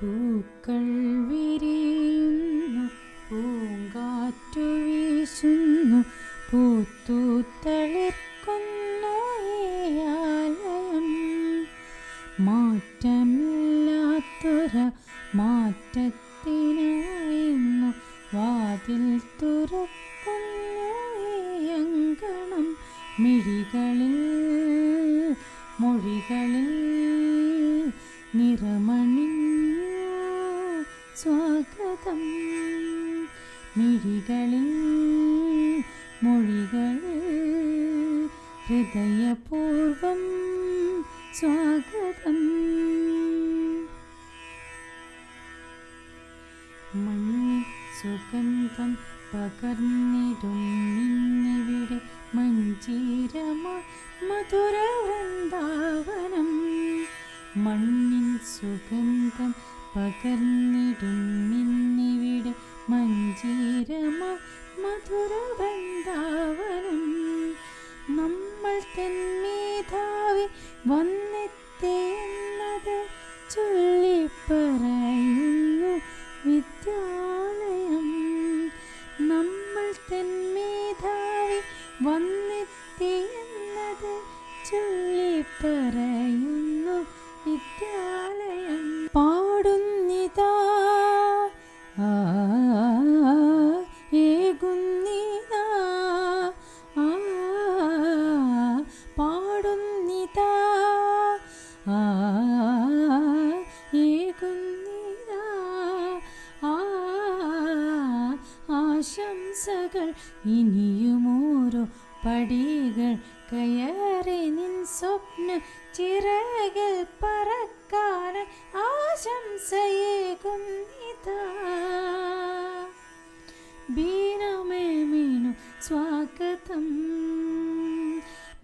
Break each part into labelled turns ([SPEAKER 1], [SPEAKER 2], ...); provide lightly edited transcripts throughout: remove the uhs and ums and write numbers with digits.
[SPEAKER 1] പൂക്കൾ വിരിയുന്നു, പൂങ്കാറ്റു വീശുന്നു, പൂത്തു തളിർക്കുന്നു ഈ ആലയം. മാറ്റമില്ലാത്തൊര മാറ്റത്തിനായിന്നു വാതിൽ തുറക്കുന്നു ഈ അങ്കണം. മിഴികളിൽ മൊഴികളിൽ നിറമണിഞ്ഞു സ്വാഗതം. മിഴികളിൽ മൊഴികളിൽ ഹൃദയപൂർവം സ്വാഗതം. മഞ്ഞിൽ സുഗന്ധം പകർന്നിടും നിന്നിവിടെ മഞ്ചീരമായി മധുരവൃന്ദാവനം. മണ്ണിൻ സുഗന്ധം പകർന്നിടും നിന്നിവിടെ മഞ്ചീരമായി മധുരവൃന്ദാവനം. നമ്മൾ തന്മേധാവി വന്നെത്തിയെന്നത് ചൊല്ലിപ്പറയുന്നു വിദ്യാലയം. നമ്മൾ തന്മേധാവി വന്നെത്തിയെന്നത് ചൊല്ലിപ്പറയുന്നു വിദ്യാലയം. പാടുന്നിതാ ഏകുന്നിതാ പാടുന്നിതാ ഏകുന്നിതാ ആശംസകൾ. ഇനിയുമോരോ പടികൾ കയറി നിൻ സ്വപ്ന ചിറകിൽ പറക്കാൻ ആശംസയേകുന്നിതാ. ബീനാമേമേനു സ്വാഗതം,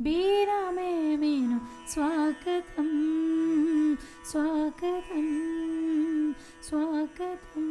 [SPEAKER 1] ബീനാമേമേനു സ്വാഗതം, സ്വാഗതം, സ്വാഗതം.